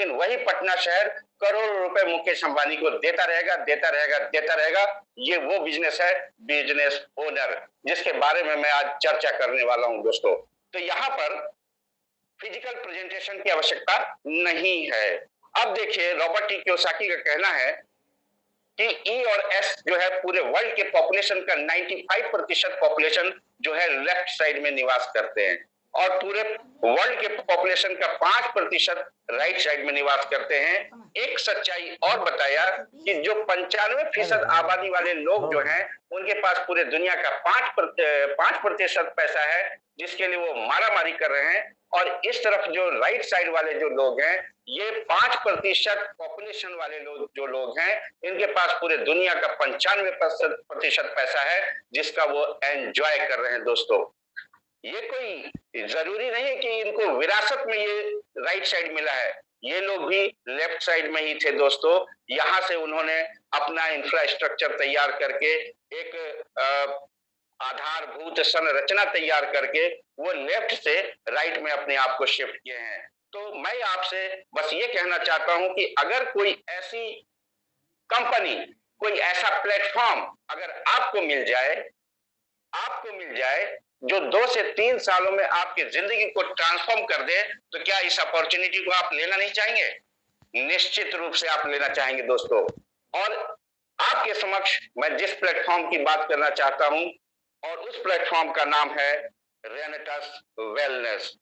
लेकिन वही पटना शहर करोड़ों रुपए मुकेश अंबानी को देता रहेगा, देता रहेगा, देता रहेगा। ये वो बिजनेस है, बिजनेस ओनर, जिसके बारे में मैं आज चर्चा करने वाला हूं दोस्तों। तो यहाँ पर फिजिकल प्रेजेंटेशन की आवश्यकता नहीं है। अब देखिए, रॉबर्ट टी कियोसाकी का कहना है कि ई और एस जो है पूरे वर्ल्ड के पॉपुलेशन का 95% पॉपुलेशन जो है लेफ्ट साइड में निवास करते हैं और पूरे वर्ल्ड के पॉपुलेशन का 5% राइट साइड में निवास करते हैं। एक सच्चाई और बताया कि जो 95% आबादी वाले लोग जो हैं उनके पास पूरे दुनिया का 5% पैसा है जिसके लिए वो मारामारी कर रहे हैं, और इस तरफ जो राइट साइड वाले जो लोग हैं ये 5% पॉपुलेशन वाले लोग जो लोग हैं इनके पास पूरे दुनिया का 95% पैसा है जिसका वो एंजॉय कर रहे हैं दोस्तों। ये कोई जरूरी नहीं कि इनको विरासत में ये राइट साइड मिला है, ये लोग भी लेफ्ट साइड में ही थे दोस्तों। यहां से उन्होंने अपना इंफ्रास्ट्रक्चर तैयार करके एक आधारभूत संरचना तैयार करके वो लेफ्ट से राइट में अपने आप को शिफ्ट किए हैं। तो मैं आपसे बस ये कहना चाहता हूं कि अगर कोई ऐसी कंपनी, कोई ऐसा प्लेटफॉर्म अगर आपको मिल जाए जो 2 से 3 सालों में आपकी जिंदगी को ट्रांसफॉर्म कर दे, तो क्या इस अपॉर्चुनिटी को आप लेना नहीं चाहेंगे? निश्चित रूप से आप लेना चाहेंगे दोस्तों। और आपके समक्ष मैं जिस प्लेटफॉर्म की बात करना चाहता हूं और उस प्लेटफॉर्म का नाम है रेनेटस वेलनेस।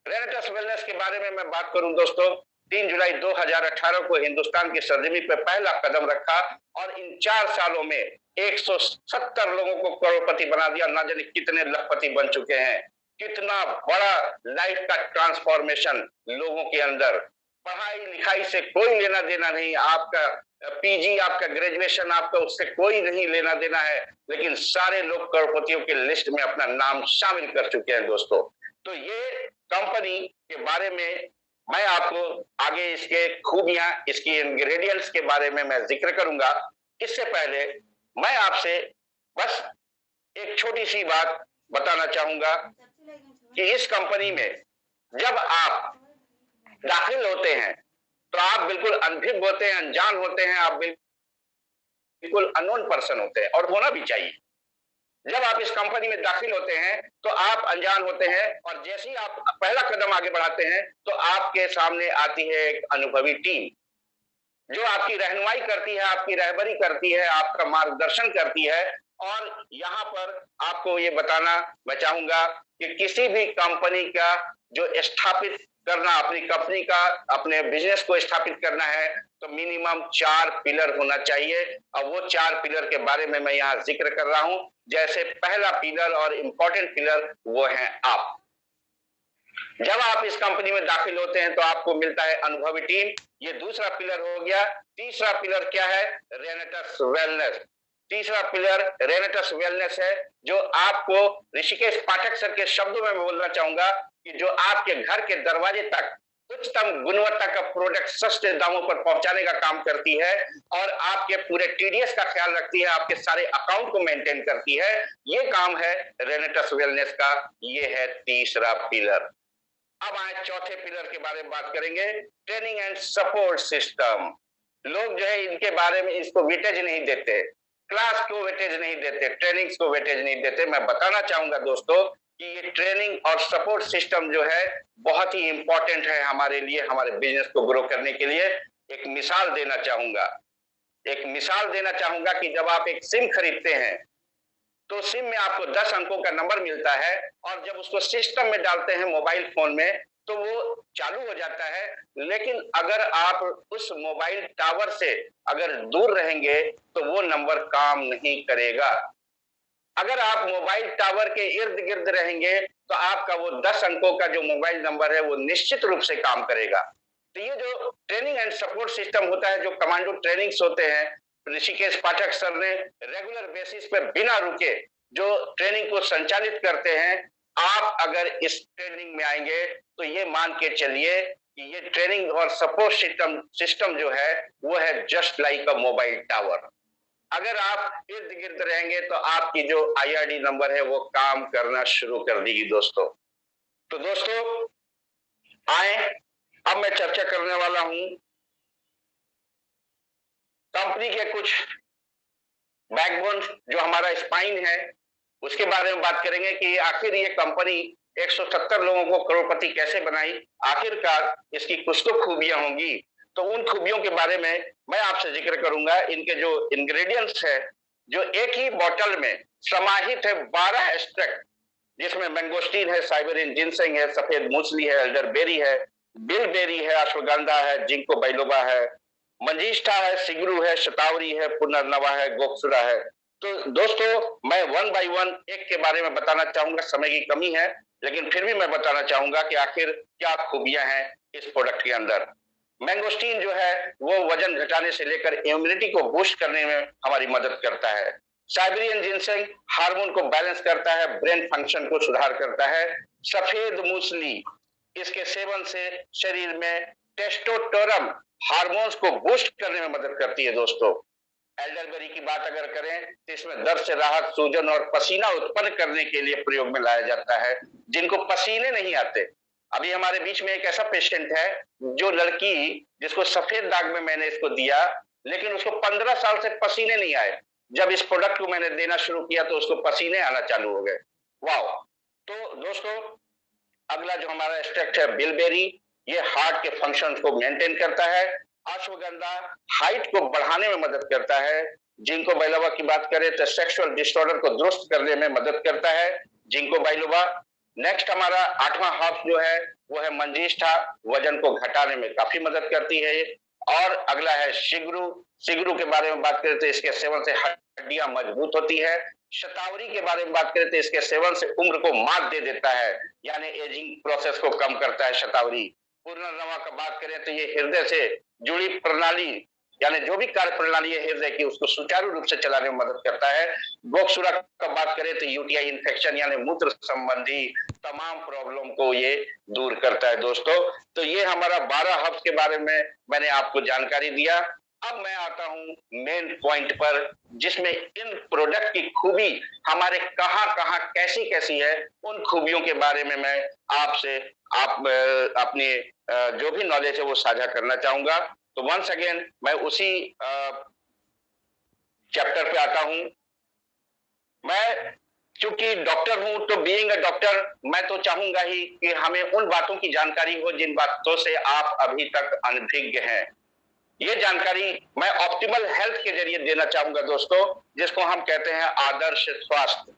रेनेटस वेलनेस के बारे में मैं बात करूं दोस्तों, 3 जुलाई 2018 को हिंदुस्तान की सरजमी पर पहला कदम रखा और इन 4 सालों में 170 लोगों को करोड़पति बना दिया। ना जाने कितने लखपति बन चुके हैं। कितना बड़ा लाइफ का ट्रांसफॉर्मेशन लोगों के अंदर। पढ़ाई लिखाई से कोई लेना देना नहीं, आपका पीजी, आपका ग्रेजुएशन, आपका उससे कोई नहीं लेना देना है, लेकिन सारे लोग करोड़पतियों के लिस्ट में अपना नाम शामिल कर चुके हैं दोस्तों। तो ये कंपनी के बारे में मैं आपको आगे इसके खूबियां, इसकी इंग्रेडिएंट्स के बारे में मैं जिक्र करूंगा। इससे पहले मैं आपसे बस एक छोटी सी बात बताना चाहूंगा कि इस कंपनी में जब आप दाखिल होते हैं तो आप बिल्कुल अनभिज्ञ होते हैं, अनजान होते हैं, आप बिल्कुल अननोन पर्सन होते हैं, और होना भी चाहिए। जब आप इस कंपनी में दाखिल होते हैं तो आप अनजान होते हैं, और जैसे ही आप पहला कदम आगे बढ़ाते हैं तो आपके सामने आती है एक अनुभवी टीम जो आपकी रहनुमाई करती है, आपकी रहबरी करती है, आपका मार्गदर्शन करती है। और यहाँ पर आपको ये बताना मैं चाहूंगा कि किसी भी कंपनी का जो स्थापित करना, अपनी कंपनी का, अपने बिजनेस को स्थापित करना है तो मिनिमम 4 पिलर होना चाहिए। और वो 4 पिलर के बारे में मैं यहाँ जिक्र कर रहा हूं। जैसे पहला पिलर और इंपॉर्टेंट पिलर वो है आप। जब आप इस कंपनी में दाखिल होते हैं तो आपको मिलता है अनुभवी टीम, ये दूसरा पिलर हो गया। तीसरा पिलर क्या है? रेनेटस वेलनेस। तीसरा पिलर रेनेटस वेलनेस है जो आपको ऋषिकेश पाठक सर के शब्दों में बोलना चाहूंगा कि जो आपके घर के दरवाजे तक उच्चतम गुणवत्ता का प्रोडक्ट सस्ते दामों पर पहुंचाने का काम करती है और आपके पूरे टीडीएस का ख्याल रखती है, आपके सारे अकाउंट को मेंटेन करती है। ये काम है रेनेटस वेलनेस का। ये है तीसरा पिलर। अब आए चौथे पिलर के बारे में बात करेंगे, ट्रेनिंग एंड सपोर्ट सिस्टम। लोग जो है इनके बारे में इसको वेटेज नहीं देते, क्लास को वेटेज नहीं देते, ट्रेनिंग्स को वेटेज नहीं देते। मैं बताना चाहूंगा दोस्तों कि ये ट्रेनिंग और सपोर्ट सिस्टम जो है बहुत ही इंपॉर्टेंट है हमारे लिए, हमारे बिजनेस को ग्रो करने के लिए। एक मिसाल देना चाहूंगा कि जब आप एक सिम खरीदते हैं तो सिम में आपको 10 अंकों का नंबर मिलता है, और जब उसको सिस्टम में डालते हैं मोबाइल फोन में तो वो चालू हो जाता है। लेकिन अगर आप उस मोबाइल टावर से अगर दूर रहेंगे तो वो नंबर काम नहीं करेगा। अगर आप मोबाइल टावर के इर्द गिर्द रहेंगे तो आपका वो 10 अंकों का जो मोबाइल नंबर है वो निश्चित रूप से काम करेगा। तो ये जो ट्रेनिंग एंड सपोर्ट सिस्टम होता है, जो कमांडो ट्रेनिंग्स होते हैं, ऋषिकेश पाठक सर ने रेगुलर बेसिस पे बिना रुके जो ट्रेनिंग को संचालित करते हैं, आप अगर इस ट्रेनिंग में आएंगे तो ये मान के चलिए कि ये ट्रेनिंग और सपोर्ट सिस्टम जो है वो है जस्ट लाइक अ मोबाइल टावर। अगर आप इर्द गिर्द रहेंगे तो आपकी जो आईआरडी नंबर है वो काम करना शुरू कर देगी दोस्तों। तो दोस्तों आए, अब मैं चर्चा करने वाला वाला हूं कंपनी के कुछ बैकबोन, जो हमारा स्पाइन है, उसके बारे में बात करेंगे कि आखिर ये कंपनी 170 लोगों को करोड़पति कैसे बनाई, आखिरकार इसकी कुछ तो खूबियां होंगी। तो उन खूबियों के बारे में मैं आपसे जिक्र करूंगा। इनके जो इंग्रेडिएंट्स है, जो एक ही बोतल में समाहित है 12 एक्सट्रैक्ट, जिसमें मैंगोस्टीन है, साइबेरियन जिनसेंग है, सफेद मूसली है, एल्डरबेरी है, बिलबेरी है, अश्वगंधा है, जिंको बाइलोबा है, मंजिष्ठा है, सिगरू है, शतावरी है, पुनर्नवा है, गोक्षुरा है। तो दोस्तों मैं वन बाय वन एक के बारे में बताना चाहूंगा, समय की कमी है, लेकिन फिर भी मैं बताना चाहूंगा कि आखिर क्या खूबियां हैं इस प्रोडक्ट के अंदर। मैंगोस्टीन जो है वो वजन घटाने से लेकर इम्यूनिटी को बूस्ट करने में हमारी मदद करता है। साइबेरियन जिनसेंग हार्मोन को बैलेंस करता है, ब्रेन फंक्शन को सुधार करता है। सफेद मूसली, इसके सेवन से शरीर में टेस्टोस्टेरोन हार्मोन्स को बूस्ट करने में मदद करती है दोस्तों। एल्डरबेरी की बात अगर करें तो इसमें दर्द से राहत, सूजन और पसीना उत्पन्न करने के लिए प्रयोग में लाया जाता है। जिनको पसीने नहीं आते, अभी हमारे बीच में एक ऐसा पेशेंट है, जो लड़की जिसको सफेद दाग में मैंने इसको दिया, लेकिन उसको 15 साल से पसीने नहीं आए। जब इस प्रोडक्ट को मैंने देना शुरू किया तो उसको पसीने आना चालू हो गए। वाह! तो दोस्तों अगला जो हमारा एक्सट्रैक्ट है बिलबेरी, ये हार्ट के फंक्शन को मेंटेन करता है। अश्वगंधा हाइट को बढ़ाने में मदद करता है। जिंको बाइलोबा की बात करें तो सेक्सुअल डिसऑर्डर को दुरुस्त करने में मदद करता है, जिंको बाइलोबा। नेक्स्ट हमारा 8वां हर्ब जो है वो है मंजिष्ठा, वजन को घटाने में काफी मदद करती है। और अगला है सिगरू। सिगरू के बारे में बात करें तो इसके सेवन से हड्डियां मजबूत होती है। शतावरी के बारे में बात करें तो इसके सेवन से उम्र को मात दे देता है, यानी एजिंग प्रोसेस को कम करता है शतावरी। पुनर्नवा का बात करें तो ये हृदय से जुड़ी प्रणाली, यानी जो भी कार्य प्रणाली है हृदय की, उसको सुचारू रूप से चलाने में मदद करता है। गोक्षुरा का बात करें तो यूटीआई इन्फेक्शन यानी मूत्र संबंधी तमाम प्रॉब्लम को ये दूर करता है दोस्तों। तो ये हमारा 12 हर्ब्स के बारे में मैंने आपको जानकारी दिया। अब मैं आता हूं मेन पॉइंट पर, जिसमें इन प्रोडक्ट की खूबी हमारे कहां कहां कैसी कैसी है, उन खूबियों के बारे में मैं आपसे अपनी जो भी नॉलेज है वो साझा करना चाहूंगा। तो वंस अगेन मैं उसी चैप्टर पे आता हूं। मैं चूंकि डॉक्टर हूं तो बीइंग अ डॉक्टर मैं तो चाहूंगा ही कि हमें उन बातों की जानकारी हो जिन बातों से आप अभी तक अनभिज्ञ हैं। ये जानकारी मैं ऑप्टिमल हेल्थ के जरिए देना चाहूंगा दोस्तों, जिसको हम कहते हैं आदर्श स्वास्थ्य।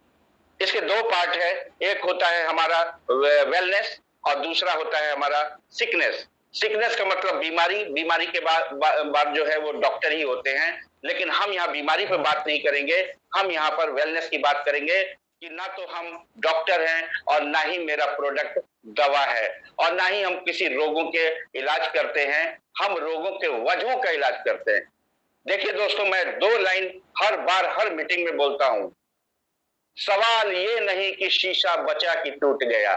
इसके दो पार्ट है, एक होता है हमारा वेलनेस और दूसरा होता है हमारा सिकनेस। सिकनेस का मतलब बीमारी, बीमारी के बाद जो है वो डॉक्टर ही होते हैं, लेकिन हम यहाँ बीमारी पर बात नहीं करेंगे, हम यहाँ पर वेलनेस की बात करेंगे कि ना तो हम डॉक्टर हैं और ना ही मेरा प्रोडक्ट दवा है और ना ही हम किसी रोगों के इलाज करते हैं, हम रोगों के वजहों का इलाज करते हैं। देखिए दोस्तों, मैं 2 लाइन हर बार हर मीटिंग में बोलता हूं। सवाल ये नहीं कि शीशा बचा कि टूट गया,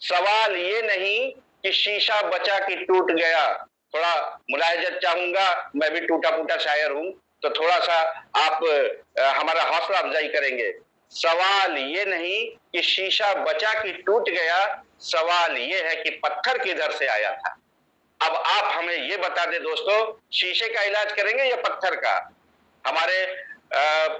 सवाल ये नहीं कि शीशा बचा कि टूट गया। थोड़ा मुलायजत चाहूंगा, मैं भी टूटा फूटा शायर हूं, तो थोड़ा सा आप हमारा हौसला अफजाई करेंगे। सवाल ये नहीं कि शीशा बचा कि टूट गया, सवाल ये है कि पत्थर किधर से आया था। अब आप हमें ये बता दें दोस्तों, शीशे का इलाज करेंगे या पत्थर का? हमारे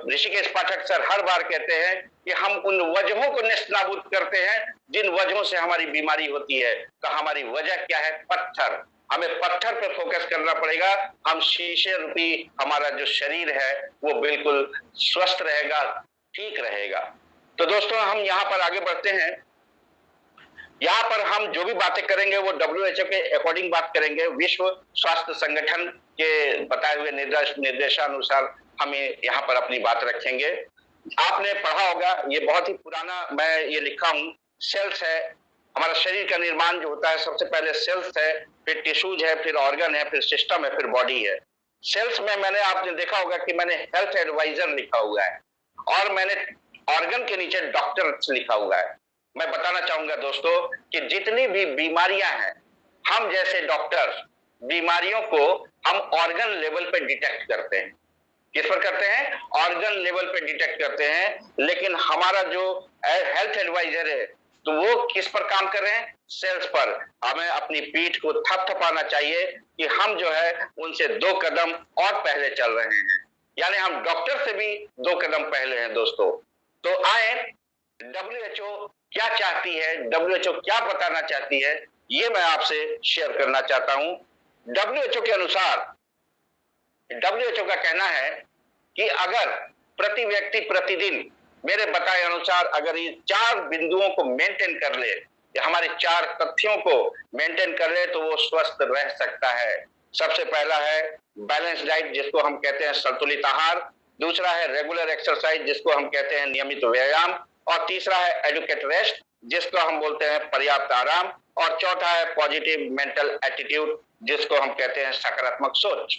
ऋषिकेश पाठक सर हर बार कहते हैं कि हम उन वजहों को नेस्तनाबूद करते हैं जिन वजहों से हमारी बीमारी होती है। तो हमारी वजह क्या है? पत्थर। हमें पत्थर पर फोकस करना पड़ेगा। हम शीशे रूपी हमारा जो शरीर है वो बिल्कुल स्वस्थ रहेगा, ठीक रहेगा। तो दोस्तों हम यहाँ पर आगे बढ़ते हैं। यहाँ पर हम जो भी बातें करेंगे वो WHO के अकॉर्डिंग बात करेंगे, विश्व स्वास्थ्य संगठन के बताए हुए निर्देशानुसार हमें यहाँ पर अपनी बात रखेंगे। आपने पढ़ा होगा, ये बहुत ही पुराना मैं ये लिखा हूं, सेल्स है। हमारा शरीर का निर्माण जो होता है सबसे पहले सेल्स है, फिर टिश्यूज है, फिर ऑर्गन है, फिर सिस्टम है, फिर बॉडी है। सेल्स में मैंने आपने देखा होगा कि मैंने हेल्थ एडवाइजर लिखा हुआ है और मैंने ऑर्गन के नीचे डॉक्टर लिखा हुआ है। मैं बताना चाहूंगा दोस्तों कि जितनी भी बीमारियां हैं, हम जैसे डॉक्टर बीमारियों को हम ऑर्गन लेवल पे डिटेक्ट करते हैं। किस पर करते हैं? ऑर्गन लेवल पे डिटेक्ट करते हैं। लेकिन हमारा जो हेल्थ एडवाइजर है तो वो किस पर काम कर रहे हैं? सेल्स पर। हमें अपनी पीठ को थपथपाना चाहिए कि हम जो है उनसे 2 कदम और पहले चल रहे हैं, यानी हम डॉक्टर से भी 2 कदम पहले हैं दोस्तों। तो आए, डब्ल्यूएचओ क्या चाहती है, डब्ल्यूएचओ क्या बताना चाहती है, ये मैं आपसे शेयर करना चाहता हूं। डब्ल्यूएचओ के अनुसार, डब्ल्यूएचओ का कहना है कि अगर प्रति व्यक्ति प्रतिदिन मेरे बताए अनुसार अगर ये 4 बिंदुओं को मेंटेन कर ले, हमारे 4 तथ्यों को मेंटेन कर ले, तो वो स्वस्थ रह सकता है। सबसे पहला है बैलेंस डाइट, जिसको हम कहते हैं संतुलित आहार। दूसरा है रेगुलर एक्सरसाइज, जिसको हम कहते हैं नियमित व्यायाम। और तीसरा है एडुकेट रेस्ट, जिसको हम बोलते हैं पर्याप्त आराम। और चौथा है पॉजिटिव मेंटल एटीट्यूड, जिसको हम कहते हैं सकारात्मक सोच।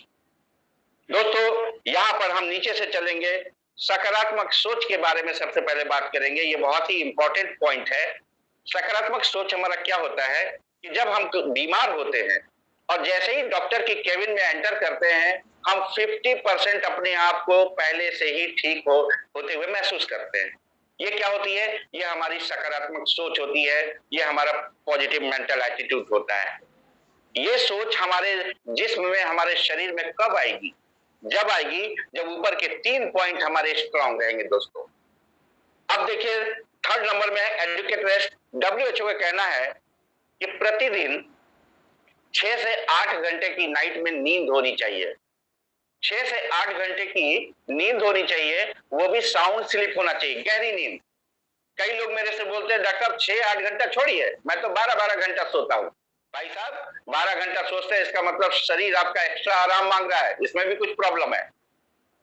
दोस्तों, यहां पर हम नीचे से चलेंगे, सकारात्मक सोच के बारे में सबसे पहले बात करेंगे। ये बहुत ही इंपॉर्टेंट पॉइंट है। सकारात्मक सोच हमारा क्या होता है कि जब हम बीमार होते हैं और जैसे ही डॉक्टर की केबिन में एंटर करते हैं, हम 50% अपने आप को पहले से ही ठीक होते हुए महसूस करते हैं। ये क्या होती है? ये हमारी सकारात्मक सोच होती है, ये हमारा पॉजिटिव मेंटल एटीट्यूड होता है। ये सोच हमारे जिस्म में, हमारे शरीर में कब आएगी? जब आएगी जब ऊपर के 3 पॉइंट हमारे स्ट्रांग रहेंगे दोस्तों। अब देखिए, 3rd नंबर में है एडुकेट रेस्ट। डब्ल्यूएचओ का कहना है कि प्रतिदिन 6 से 8 घंटे की नाइट में नींद होनी चाहिए। 6 से 8 घंटे की नींद होनी चाहिए, वो भी साउंड स्लीप होना चाहिए, गहरी नींद। कई लोग मेरे से बोलते हैं डॉक्टर 6-8 घंटा छोड़िए, मैं तो 12-12 घंटा सोता हूं। भाई साहब, 12 घंटा सोचते हैं, इसका मतलब शरीर आपका एक्स्ट्रा आराम मांग रहा है, इसमें भी कुछ प्रॉब्लम है।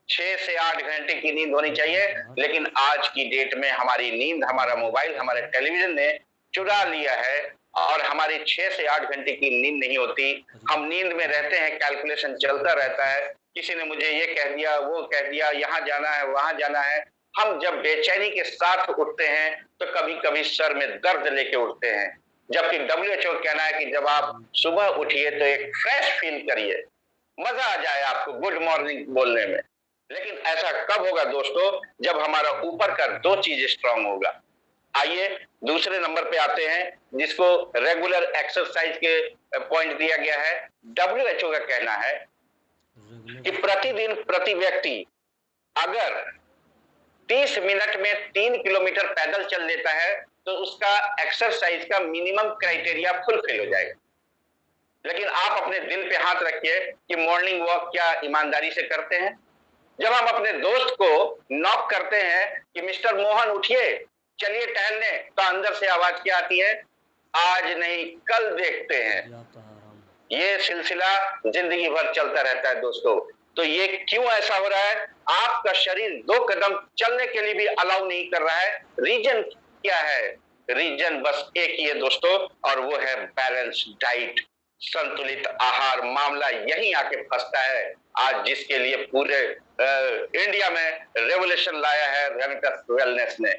6 से 8 घंटे की नींद होनी चाहिए, लेकिन आज की डेट में हमारी नींद हमारा मोबाइल, हमारे टेलीविजन ने चुरा लिया है और हमारी 6 से 8 घंटे की नींद नहीं होती। हम नींद में रहते हैं, कैलकुलेशन चलता रहता है, किसी ने मुझे ये कह दिया, वो कह दिया, यहां जाना है, वहां जाना है। हम जब बेचैनी के साथ उठते हैं तो कभी कभी सर में दर्द लेके उठते हैं, जबकि डब्ल्यूएचओ कहना है कि जब आप सुबह उठिए तो एक फ्रेश फील करिए, मजा आ जाए आपको गुड मॉर्निंग बोलने में। लेकिन ऐसा कब होगा दोस्तों? जब हमारा ऊपर का 2 चीज स्ट्रांग होगा। आइए दूसरे नंबर पे आते हैं, जिसको रेगुलर एक्सरसाइज के पॉइंट दिया गया है। डब्ल्यूएचओ का कहना है कि प्रतिदिन प्रति व्यक्ति अगर 30 मिनट में 3 किलोमीटर पैदल चल लेता है तो उसका एक्सरसाइज का मिनिमम क्राइटेरिया फुलफिल हो जाएगा। लेकिन आप अपने दिल पे हाथ रखिए कि मॉर्निंग वॉक क्या ईमानदारी से करते हैं? जब हम अपने दोस्त को नॉक करते हैं कि मिस्टर मोहन उठिए, चलिए टहलने, तो अंदर से आवाज क्या आती है? आज नहीं कल देखते हैं। ये सिलसिला जिंदगी भर चलता रहता है दोस्तों। तो ये क्यों ऐसा हो रहा है? आपका शरीर 2 कदम चलने के लिए भी अलाउ नहीं कर रहा है। रीजन क्या है? रीजन बस एक ही है दोस्तों, और वो है बैलेंस डाइट, संतुलित आहार। मामला यहीं आके फंसता है आज, जिसके लिए पूरे इंडिया में रेवोल्यूशन लाया है रेमिटस वेलनेस ने।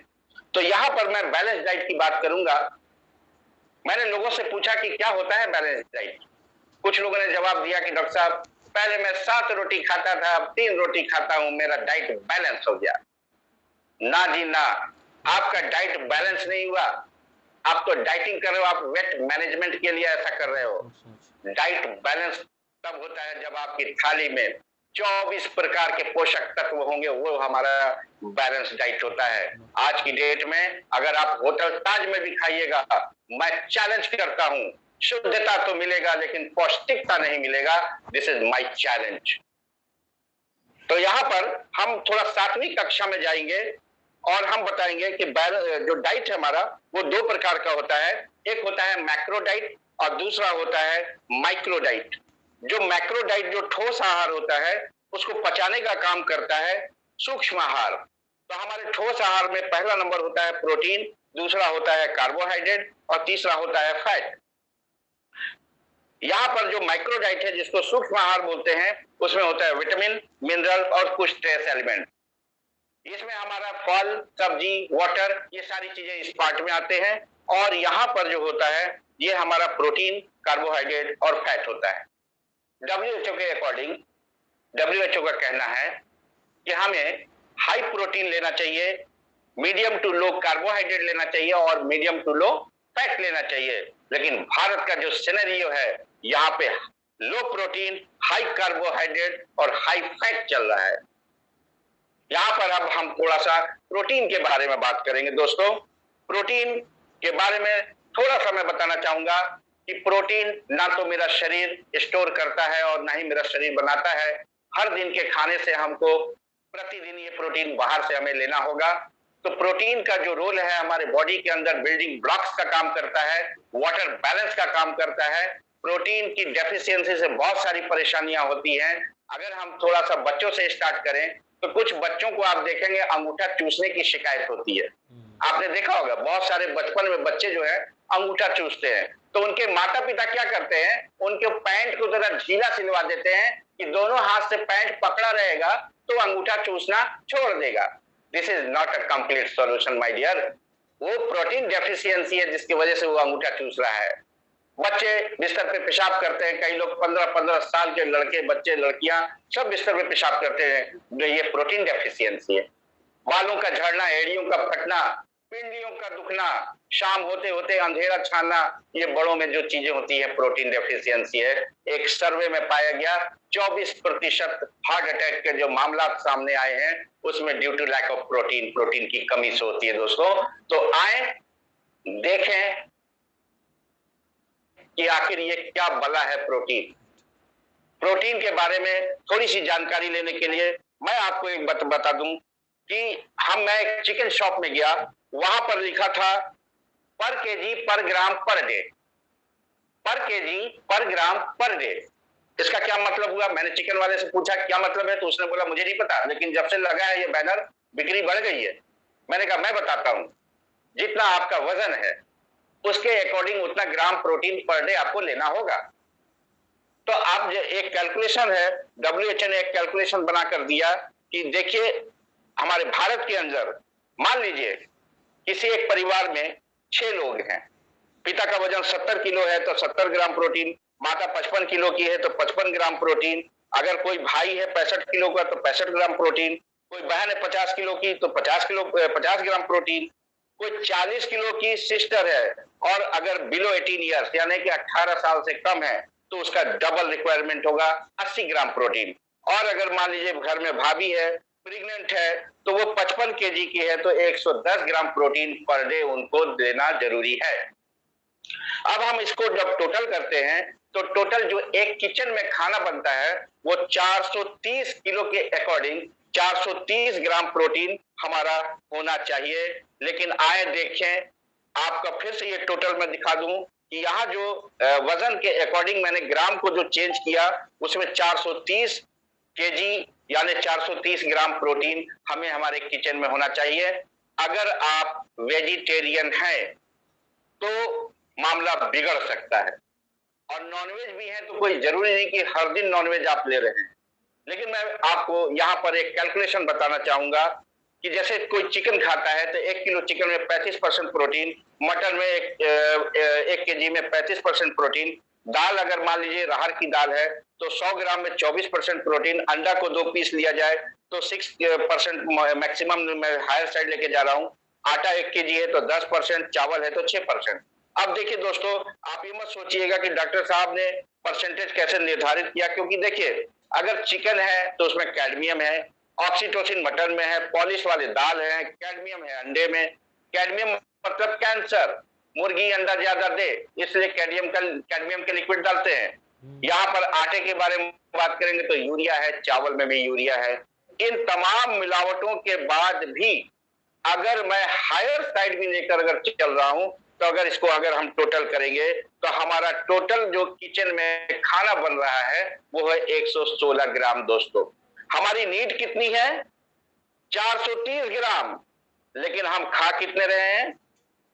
तो यहां पर मैं बैलेंस डाइट की बात करूंगा। मैंने लोगों से पूछा कि क्या होता है बैलेंस डाइट। कुछ लोगों ने जवाब दिया कि डॉक्टर साहब, पहले मैं 7 रोटी खाता था, अब 3 रोटी खाता हूं, मेरा डाइट बैलेंस हो गया। ना जी ना, आपका डाइट बैलेंस नहीं हुआ। आप तो डाइटिंग कर रहे हो, आप वेट मैनेजमेंट के लिए ऐसा कर रहे हो। डाइट बैलेंस तब होता है जब आपकी थाली में 24 प्रकार के पोषक तत्व होंगे, वो हमारा बैलेंस डाइट होता है। आज की डेट में अगर आप होटल ताज में भी खाइएगा, मैं चैलेंज करता हूं, शुद्धता तो मिलेगा लेकिन पौष्टिकता नहीं मिलेगा। This is my challenge. तो यहां पर हम थोड़ा 7वीं कक्षा में जाएंगे और हम बताएंगे कि जो डाइट है हमारा, वो 2 प्रकार का होता है। एक होता है मैक्रो डाइट और दूसरा होता है माइक्रो डाइट। जो मैक्रो डाइट, जो ठोस आहार होता है, उसको पचाने का काम करता है सूक्ष्म आहार। तो हमारे ठोस आहार में पहला नंबर होता है प्रोटीन, दूसरा होता है कार्बोहाइड्रेट और तीसरा होता है फैट। यहां पर जो माइक्रो डाइट है, जिसको सूक्ष्म आहार बोलते हैं, उसमें होता है विटामिन, मिनरल और कुछ ट्रेस एलिमेंट। इसमें हमारा फल, सब्जी, वाटर, ये सारी चीजें इस पार्ट में आते हैं। और यहां पर जो होता है, ये हमारा प्रोटीन, कार्बोहाइड्रेट और फैट होता है। डब्ल्यूएचओ के अकॉर्डिंग, डब्ल्यूएचओ का कहना है कि हमें हाई प्रोटीन लेना चाहिए, मीडियम टू लो कार्बोहाइड्रेट लेना चाहिए और मीडियम टू लो फैट लेना चाहिए। लेकिन भारत का जो सिनेरियो है, यहाँ पे लो प्रोटीन, हाई कार्बोहाइड्रेट और हाई फैट चल रहा है। यहां पर अब हम थोड़ा सा प्रोटीन के बारे में बात करेंगे दोस्तों। प्रोटीन के बारे में थोड़ा सा मैं बताना चाहूंगा कि प्रोटीन ना तो मेरा शरीर स्टोर करता है और ना ही मेरा शरीर बनाता है। हर दिन के खाने से हमको प्रतिदिन ये प्रोटीन बाहर से हमें लेना होगा। तो प्रोटीन का जो रोल है हमारे बॉडी के अंदर बिल्डिंग ब्लॉक्स का काम करता है, वाटर बैलेंस का काम करता है। प्रोटीन की डेफिशिएंसी से बहुत सारी परेशानियां होती हैं। अगर हम थोड़ा सा बच्चों से स्टार्ट करें तो कुछ बच्चों को आप देखेंगे अंगूठा चूसने की शिकायत होती है। आपने देखा होगा बहुत सारे बचपन में बच्चे जो है अंगूठा चूसते हैं, तो उनके माता पिता क्या करते हैं, उनके पैंट को जरा ढीला सिलवा देते हैं कि दोनों हाथ से पैंट पकड़ा रहेगा तो अंगूठा चूसना छोड़ देगा। This is not a complete solution my dear. वो प्रोटीन डेफिशिएंसी है जिसकी वजह से वो अंगूठा चूस रहा है। बच्चे बिस्तर पे पेशाब करते हैं, कई लोग 15-15 साल के लड़के, बच्चे, लड़कियां सब बिस्तर पे पेशाब करते हैं। ये प्रोटीन डेफिशिएंसी है। बालों का झड़ना, एड़ियों का फटना, पिंडियों का दुखना, शाम होते होते अंधेरा छाना, ये बड़ों में जो चीजें होती है प्रोटीन डेफिशिएंसी है। एक सर्वे में पाया गया 24% हार्ट अटैक के जो मामला सामने आए हैं उसमें due to lack of protein, protein की कमी से होती है दोस्तों। तो आए देखें कि आखिर ये क्या बला है प्रोटीन। प्रोटीन के बारे में थोड़ी सी जानकारी लेने के लिए मैं आपको एक बात बता दूं कि मैं एक चिकन शॉप में गया, वहां पर लिखा था पर केजी पर ग्राम पर डे, पर केजी पर ग्राम पर डे। इसका क्या मतलब हुआ? मैंने चिकन वाले से पूछा क्या मतलब है, तो उसने बोला मुझे नहीं पता, लेकिन जब से लगा है ये बैनर बिक्री बढ़ गई है। मैंने कहा मैं बताता हूं, जितना आपका वजन है उसके अकॉर्डिंग उतना ग्राम प्रोटीन पर डे आपको लेना होगा। तो आप एक कैलकुलेशन है, WHO ने एक कैलकुलेशन बनाकर दिया कि देखिए हमारे भारत के अंदर मान लीजिए किसी एक परिवार में 6 लोग हैं, पिता का वजन 70 किलो है तो 70 ग्राम प्रोटीन, माता 55 किलो की है तो 55 ग्राम प्रोटीन, अगर कोई भाई है 65 किलो का तो 65 ग्राम प्रोटीन, कोई बहन है 50 किलो की तो 50 ग्राम प्रोटीन, कोई 40 किलो की सिस्टर है और अगर बिलो 18 ईयर्स यानी कि 18 साल से कम है तो उसका डबल रिक्वायरमेंट होगा 80 ग्राम प्रोटीन। और अगर मान लीजिए घर में भाभी है, प्रेग्नेंट है, तो वो 55 केजी की है तो 110 ग्राम प्रोटीन पर डे उनको देना जरूरी है। अब हम इसको जब टोटल करते हैं तो टोटल जो एक किचन में खाना बनता है वो 430 किलो के अकॉर्डिंग 430 ग्राम प्रोटीन हमारा होना चाहिए। लेकिन आए देखें, आपका फिर से ये टोटल मैं दिखा दूं कि यहाँ जो वजन के अकॉर्डिंग मैंने ग्राम को जो चेंज किया उसमें 430 केजी यानी 430 ग्राम प्रोटीन हमें हमारे किचन में होना चाहिए। अगर आप वेजिटेरियन हैं तो मामला बिगड़ सकता है, और नॉनवेज भी है तो कोई जरूरी नहीं कि हर दिन नॉनवेज आप ले रहे हैं। लेकिन मैं आपको यहाँ पर एक कैलकुलेशन बताना चाहूंगा कि जैसे कोई चिकन खाता है तो 1 किलो चिकन में 35% प्रोटीन, मटन में 1 केजी में 35% प्रोटीन, दाल अगर मान लीजिए अरहर की दाल है तो 100 ग्राम में 24% प्रोटीन, अंडा को 2 पीस लिया जाए तो 6% मैक्सिमम मैं हायर साइड लेके जा रहा हूँ, आटा 1 केजी है तो 10%, चावल है तो 6%। अब देखिए दोस्तों, आप ये मत सोचिएगा कि डॉक्टर साहब ने परसेंटेज कैसे निर्धारित किया, क्योंकि देखिए अगर चिकन है तो उसमें कैडमियम है, ऑक्सीटोसिन मटन में है, पॉलिश वाले दाल है, कैडमियम है अंडे में। कैडमियम मतलब कैंसर, मुर्गी अंडा ज्यादा दे इसलिए कैडमियम के लिक्विड डालते हैं। यहाँ पर आटे के बारे में बात करेंगे तो यूरिया है, चावल में भी यूरिया है। इन तमाम मिलावटों के बाद भी अगर मैं हायर साइड भी लेकर अगर चल रहा हूं तो अगर हम टोटल करेंगे तो हमारा टोटल जो किचन में खाना बन रहा है वो है 116 ग्राम। दोस्तों हमारी नीड कितनी है? 430 ग्राम, लेकिन हम खा कितने रहे हैं?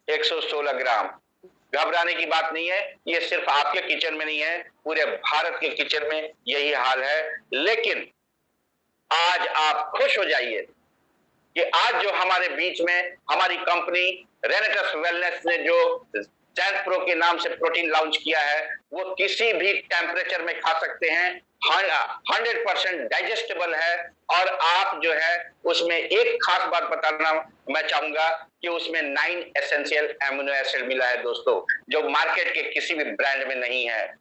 116 ग्राम। घबराने की बात नहीं है, ये सिर्फ आपके किचन में नहीं है, पूरे भारत के किचन में यही हाल है। लेकिन आज आप खुश हो जाइए कि आज जो हमारे बीच में हमारी कंपनी रेनेटस वेलनेस ने जो सैंस प्रो के नाम से प्रोटीन लॉन्च किया है वो किसी भी टेम्परेचर में खा सकते हैं, 100% डाइजेस्टेबल है। और आप जो है उसमें एक खास बात बताना मैं चाहूंगा कि उसमें 9 एसेंशियल एमिनो एसिड मिला है दोस्तों, जो मार्केट के किसी भी ब्रांड में नहीं है।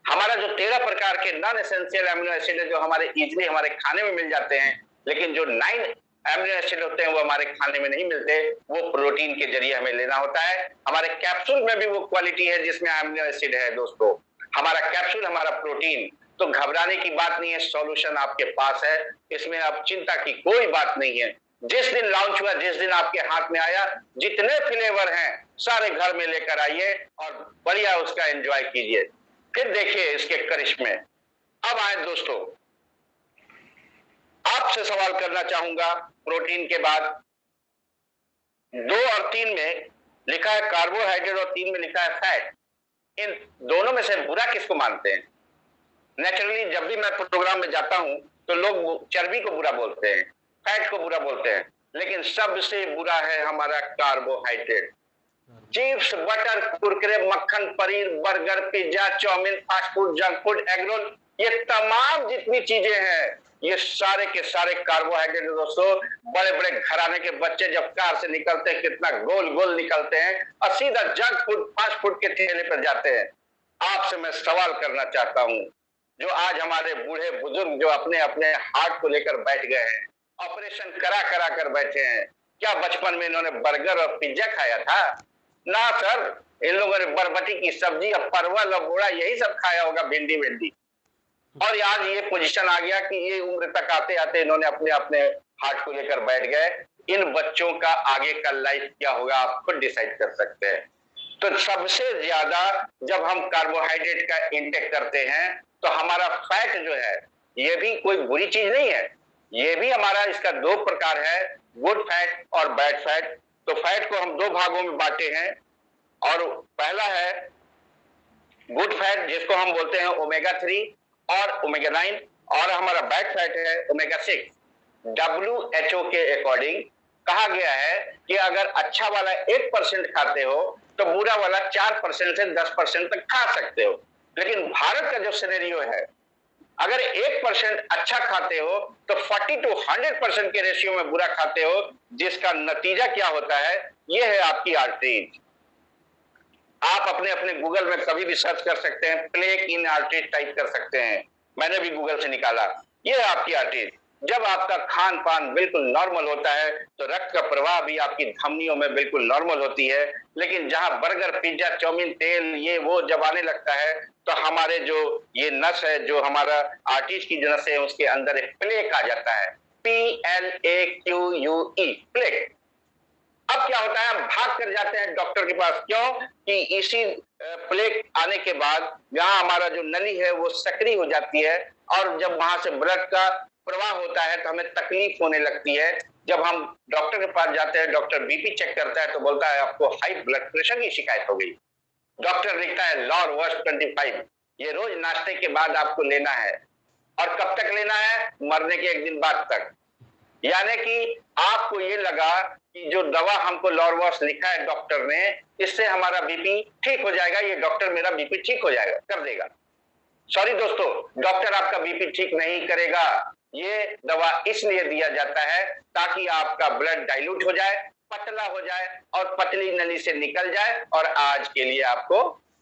हमारा जो 13 प्रकार के नॉन एसेंशियल एमिनो एसिड है जो हमारे इजीली हमारे खाने में मिल जाते हैं, लेकिन जो 9 एमिनो एसिड होते हैं वो हमारे खाने में नहीं मिलते, वो प्रोटीन के जरिए हमें लेना होता है। हमारे कैप्सूल में भी वो क्वालिटी है जिसमें एमिनो एसिड है दोस्तों। हमारा कैप्सूल, हमारा प्रोटीन, तो घबराने की बात नहीं है, सॉल्यूशन आपके पास है, इसमें अब चिंता की कोई बात नहीं है। जिस दिन लॉन्च हुआ, जिस दिन आपके हाथ में आया, जितने फ्लेवर हैं सारे घर में लेकर आइए और बढ़िया उसका एंजॉय कीजिए। फिर देखिए इसके करिश्मे। अब आए दोस्तों, आपसे सवाल करना चाहूंगा प्रोटीन के बाद। 2 और 3 में लिखा है कार्बोहाइड्रेट और 3 में लिखा है फैट। इन दोनों में से बुरा किसको मानते हैं? नेचुरली जब भी मैं प्रोग्राम में जाता हूं तो लोग चर्बी को बुरा बोलते हैं, फैट को बुरा बोलते हैं, लेकिन सबसे बुरा है हमारा कार्बोहाइड्रेट। चिप्स, बटर, कुरकुरे, मक्खन, paneer, burger, pizza, chow mein, fast food, junk food, egg roll, ये तमाम जितनी चीजें हैं ये सारे के सारे कार्बोहाइड्रेट दोस्तों। बड़े बड़े घराने के बच्चे जब कार से निकलते हैं कितना गोल गोल निकलते हैं और सीधा जंक फूड, फास्ट फूड के ठेले पर जाते हैं। आपसे मैं सवाल करना चाहता हूं, जो आज हमारे बूढ़े बुजुर्ग जो अपने अपने हार्ट को लेकर बैठ गए हैं, ऑपरेशन करा करा कर बैठे हैं, क्या बचपन में इन्होंने बर्गर और पिज्जा खाया था? ना सर, इन लोगों ने बरबटी की सब्जी और परवल और बोड़ा यही सब खाया होगा, भिंडी भिंडी। और आज ये पोजीशन आ गया कि ये उम्र तक आते आते इन्होंने अपने अपने हार्ट को लेकर बैठ गए। इन बच्चों का आगे का लाइफ क्या होगा आप खुद डिसाइड कर सकते हैं। तो सबसे ज्यादा जब हम कार्बोहाइड्रेट का इंटेक करते हैं तो हमारा फैट जो है ये भी कोई बुरी चीज नहीं है, ये भी हमारा, इसका 2 प्रकार है, गुड फैट और बैड फैट। तो फैट को हम 2 भागों में बांटे हैं, और पहला है गुड फैट जिसको हम बोलते हैं ओमेगा 3 और ओमेगा 9, और हमारा बैड फैट है ओमेगा 6। WHO के अकॉर्डिंग कहा गया है कि अगर अच्छा वाला 1% खाते हो तो बुरा वाला 4% से 10% तक खा सकते हो। लेकिन भारत का जो सिनेरियो है, अगर 1% अच्छा खाते हो तो 40 to 100% के रेशियो में बुरा खाते हो, जिसका नतीजा क्या होता है, यह है आपकी आर्टरीज। आप अपने अपने गूगल में कभी भी सर्च कर सकते हैं, प्लेग इन आर्टरीज टाइप कर सकते हैं, मैंने भी गूगल से निकाला, यह है आपकी आर्टरीज। जब आपका खान पान बिल्कुल नॉर्मल होता है तो रक्त का प्रवाह भी आपकी धमनियों में बिल्कुल नॉर्मल होती है। लेकिन जहां बर्गर, पिज्जा, चाउमीन, तेल ये वो जब आने लगता है तो हमारे जो ये नस है, जो हमारा आर्टरीज की जो नस है, उसके अंदर एक प्लेक आ जाता है, PLAQUE, प्लेक। अब क्या होता है, हम भाग कर जाते हैं डॉक्टर के पास, क्यों कि इसी प्लेक आने के बाद जहां हमारा जो नली है वो सक्रिय हो जाती है, और जब वहां से ब्लड का प्रवाह होता है तो हमें तकलीफ होने लगती है। जब हम डॉक्टर के पास जाते हैं, डॉक्टर बीपी चेक करता है तो बोलता है आपको हाई ब्लड प्रेशर की शिकायत हो गई। डॉक्टर लिखता है लॉरवर्स 25, ये रोज नाश्ते के बाद आपको लेना है, और कब तक लेना है, मरने के 1 दिन बाद तक। यानी कि आपको ये लगा कि जो दवा हमको लॉरवर्स लिखा है डॉक्टर ने, इससे हमारा बीपी ठीक हो जाएगा, ये डॉक्टर मेरा बीपी ठीक हो जाएगा, कर देगा। सॉरी दोस्तों, डॉक्टर आपका बीपी ठीक नहीं करेगा। ये दवा इसलिए दिया जाता है ताकि आपका ब्लड डाइल्यूट हो जाए, पतला हो जाए और पतली नली से निकल जाए, और आज के लिए आपको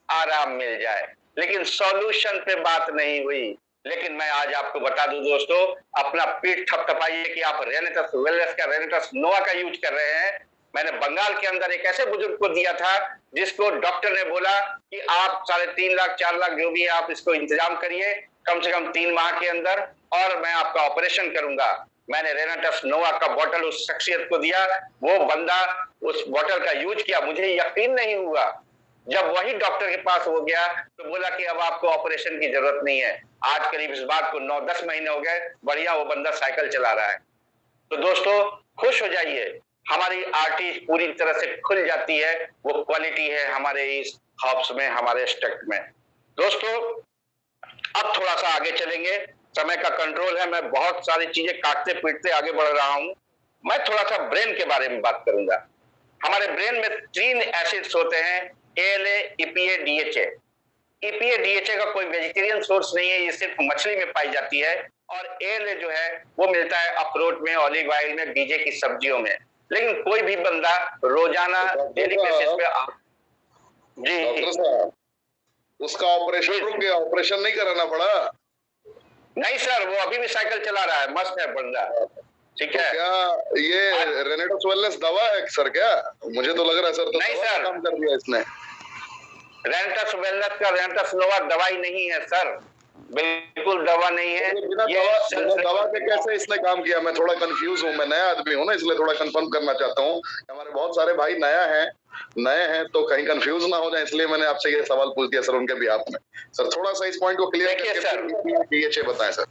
आराम मिल जाए। लेकिन सॉल्यूशन पे बात नहीं हुई। लेकिन मैं आज आपको बता दूं दोस्तों, अपना पीठ थपथपाइए कि आप रेनेटस वेलनेस का रेनेटस नोवा का यूज कर रहे हैं। मैंने बंगाल के अंदर एक ऐसे बुजुर्ग को दिया था जिसको डॉक्टर ने बोला कि आप 3.5 लाख 4 लाख जो भी है आप इसको इंतजाम करिए कम से कम 3 माह के अंदर, और मैं आपका ऑपरेशन करूंगा। मैंने रेनेटस नोवा का बोतल उस शख्सियत को दिया, वो बंदा उस बोतल का यूज किया, मुझे यकीन नहीं हुआ। जब वही डॉक्टर के पास हो गया तो बोला कि अब आपको ऑपरेशन की जरूरत नहीं है। आज करीब इस बात को 9-10 महीने हो गए, बढ़िया वो बंदा साइकिल चला रहा है। तो दोस्तों खुश हो जाइए, हमारी आर्टरीज पूरी तरह से खुल जाती है, वो क्वालिटी है हमारे इस हर्ब्स में, हमारे स्टक में। दोस्तों अब थोड़ा सा आगे चलेंगे, समय का कंट्रोल है, मैं बहुत सारी चीजें काटते पीटते आगे बढ़ रहा हूं। मैं थोड़ा सा ब्रेन के बारे में बात करूंगा। हमारे ब्रेन में 3 एसिड्स होते हैं, ALA, EPA, DHA। EPA DHA का कोई वेजिटेरियन सोर्स नहीं है, ये सिर्फ मछली में पाई जाती है। और एएलए जो है वो मिलता है अखरोट में, ऑलिव ऑयल में, बीजे की सब्जियों में। लेकिन कोई भी बंदा रोजाना डेली बेसिस पे जी डॉक्टर साहब, उसका ऑपरेशन रुक गया, ऑपरेशन नहीं कराना पड़ा? नहीं सर, वो अभी भी साइकिल चला रहा है, मस्त है बंदा। ठीक है। तो क्या ये रेनेटस वेलनेस दवा है सर क्या? मुझे तो लग रहा है सर, तो नहीं दवा सर, काम कर दिया इसने। रेनेटस वेलनेस का रेनेटस नोवा दवाई नहीं है सर, बिल्कुल दवा नहीं है। बिना दवा के कैसे इसने काम किया? मैं थोड़ा कंफ्यूज हूँ, मैं नया आदमी हूँ ना, इसलिए थोड़ा कंफर्म करना चाहता हूँ। हमारे बहुत सारे भाई नए हैं तो कहीं कंफ्यूज ना हो जाए, इसलिए मैंने आपसे ये सवाल पूछ दिया सर उनके बिहाफ में। सर थोड़ा सा इस पॉइंट को क्लियर करके सर डीएचए बताएं सर।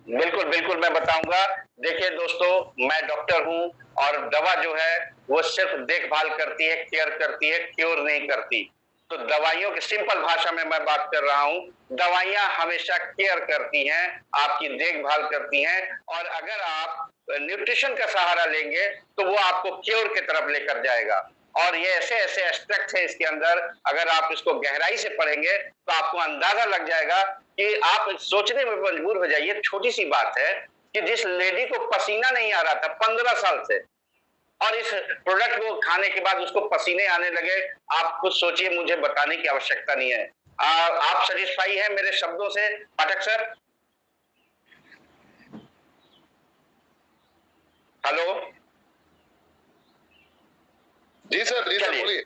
बिल्कुल बिल्कुल मैं बताऊंगा। देखिए दोस्तों, मैं डॉक्टर हूं और दवा जो है वो सिर्फ देखभाल करती है, केयर करती है, क्योर नहीं करती। तो दवाइयों की सिंपल भाषा में मैं बात कर रहा हूं, दवाइयां हमेशा केयर करती हैं, आपकी देखभाल करती हैं। और अगर आप न्यूट्रिशन का सहारा लेंगे तो वो आपको क्योर की तरफ लेकर जाएगा। और ये ऐसे ऐसे एस्पेक्ट है इसके अंदर, अगर आप इसको गहराई से पढ़ेंगे तो आपको अंदाजा लग जाएगा कि आप सोचने में मजबूर हो जाइए। छोटी सी बात है कि जिस लेडी को पसीना नहीं आ रहा था 15 साल से, और इस प्रोडक्ट को खाने के बाद उसको पसीने आने लगे, आप खुद सोचिए, मुझे बताने की आवश्यकता नहीं है। आप सेटिस्फाई है मेरे शब्दों से पाठक सर? हेलो जी सर, जी सर बोलिए।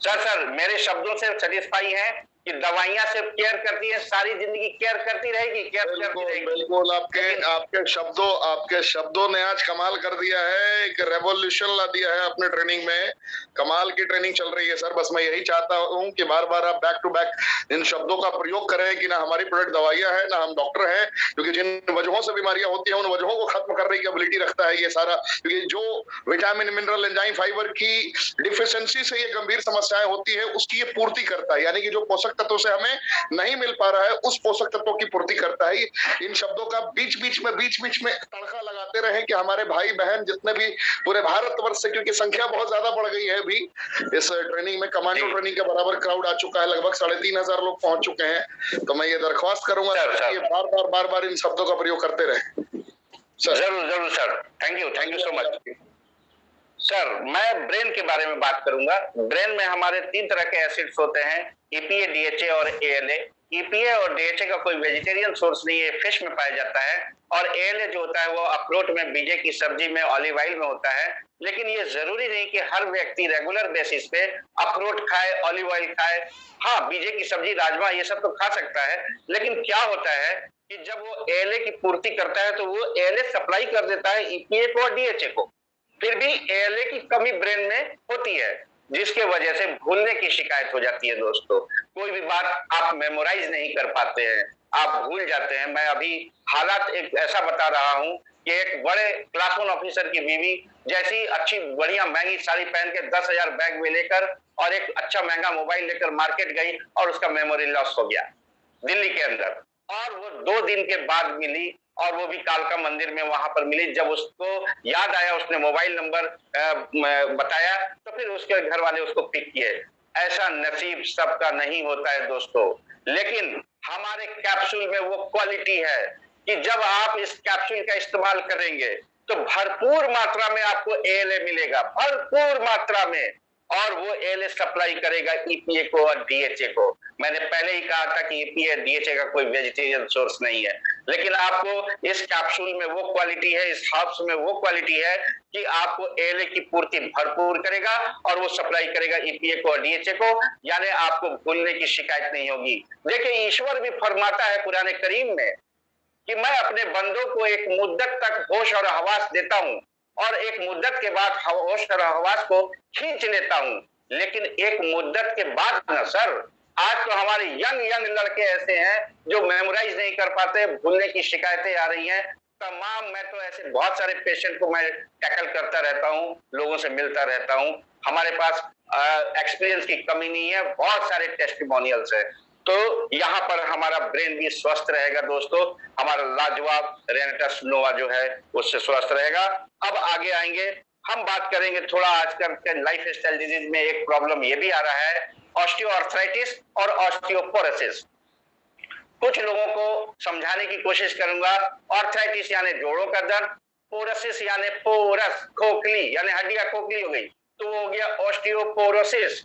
सर मेरे शब्दों से सेटिस्फाई है कि दवाइयां सिर्फ केयर करती है, सारी जिंदगी केयर करती रहेगी, केयर करती रहेगी। बिल्कुल आपके शब्दों ने आज कमाल कर दिया है, एक रेवोल्यूशन ला दिया है अपने ट्रेनिंग में। कमाल की ट्रेनिंग चल रही है सर। बस मैं यही चाहता हूं कि बार बार आप बैक टू बैक इन शब्दों का प्रयोग करें कि ना हमारी प्रोडक्ट दवाइयां हैं, ना हम डॉक्टर हैं, क्योंकि जिन वजहों से बीमारियां होती हैं उन वजहों को खत्म करने की एबिलिटी रखता है ये सारा। क्योंकि जो विटामिन, मिनरल, एंजाइम, फाइबर की डिफिशियंसी से ये गंभीर समस्याएं होती है उसकी ये पूर्ति करता है। यानी कि जो पोषक तत्वों से हमें नहीं मिल पा रहा है उस पोषक तत्वों की पूर्ति करता है। इन शब्दों का बीच बीच में तड़का लगाते रहे कि हमारे भाई बहन जितने भी पूरे भारतवर्ष से, क्योंकि संख्या बहुत ज्यादा बढ़ गई है अभी इस ट्रेनिंग में, कमांडो ट्रेनिंग के बराबर क्राउड आ चुका है, लगभग 3,500 लोग पहुंच चुके हैं। तो मैं ये दरख्वास्त करूंगा कि बार बार इन शब्दों का प्रयोग करते रहे सर। जरूर sir, thank you so much sir. मैं ब्रेन के बारे में बात करूंगा। ब्रेन में हमारे 3 तरह के एसिड्स होते हैं, ईपीए, डीएचए और एएलए। ईपीए और डीएचए का कोई वेजिटेरियन सोर्स नहीं है, फिश में पाया जाता है। और एएलए जो होता है वो अखरोट में, बीजे की सब्जी में, ऑलिव ऑयल में होता है। लेकिन ये जरूरी नहीं कि हर व्यक्ति रेगुलर बेसिस पे अखरोट खाए, ऑलिव ऑयल खाए। हाँ, बीजे की सब्जी, राजमा, ये सब तो खा सकता है। लेकिन क्या होता है कि जब वो एएलए की पूर्ति करता है तो वो एएलए सप्लाई कर देता है ईपीए को और डीएचए को। फिर भी एएलए की कमी ब्रेन में होती है, जिसके वजह से भूलने की शिकायत हो जाती है। दोस्तों, कोई भी बात आप मेमोराइज नहीं कर पाते हैं, आप भूल जाते हैं। मैं अभी हालात एक ऐसा बता रहा हूं कि एक बड़े क्लास 1 ऑफिसर की बीवी जैसी अच्छी बढ़िया महंगी साड़ी पहन के 10,000 बैग में लेकर और एक अच्छा महंगा मोबाइल लेकर मार्केट गई और उसका मेमोरी लॉस हो गया दिल्ली के अंदर। और वो 2 दिन के बाद मिली, और वो भी कालका मंदिर में वहां पर मिली। जब उसको याद आया, उसने मोबाइल नंबर बताया, तो फिर उसके घर वाले उसको पिक किए। ऐसा नसीब सबका नहीं होता है दोस्तों। लेकिन हमारे कैप्सूल में वो क्वालिटी है कि जब आप इस कैप्सूल का इस्तेमाल करेंगे तो भरपूर मात्रा में आपको एएलए मिलेगा, भरपूर मात्रा में। और वो एएलए सप्लाई करेगा ईपीए को और डीएचए को। मैंने पहले ही कहा था कि ईपीए डीएचए का कोई वेजिटेरियन सोर्स नहीं है, लेकिन आपको इस कैप्सूल में वो क्वालिटी है, इस हर्ब्स में वो क्वालिटी है कि आपको एएलए की पूर्ति भरपूर करेगा और वो सप्लाई करेगा ईपीए को और डीएचए को। यानी आपको भूलने की शिकायत नहीं होगी। देखिए, ईश्वर भी फरमाता है कुरान करीम में कि मैं अपने बंदों को एक मुद्दत तक होश और हवास देता हूं और एक मुद्दत के बाद होश और हवास को खींच लेता हूं। लेकिन एक मुद्दत के बाद ना सर, आज तो हमारे यंग लड़के ऐसे हैं जो मेमोराइज नहीं कर पाते, भूलने की शिकायतें आ रही हैं तमाम। मैं तो ऐसे बहुत सारे पेशेंट को मैं टैकल करता रहता हूं, लोगों से मिलता रहता हूं। हमारे पास एक्सपीरियंस की कमी नहीं है, बहुत सारे टेस्टिमोनियल्स है। तो यहाँ पर हमारा ब्रेन भी स्वस्थ रहेगा दोस्तों। हमारा लाजवाब रेनेटस नोवा जो है उससे स्वस्थ रहेगा। अब आगे आएंगे हम बात करेंगे थोड़ा आजकल के लाइफ स्टाइल डिजीज में एक प्रॉब्लम ये भी आ रहा है, ऑस्टियोआर्थराइटिस और ऑस्टियोपोरोसिस। कुछ लोगों को समझाने की कोशिश करूंगा। ऑर्थराइटिस यानी जोड़ों का दर्द, पोरोसिस यानी पोरस खोखली यानी हड्डियां खोखली हो गई, तो वो हो गया ऑस्टियोपोरोसिस।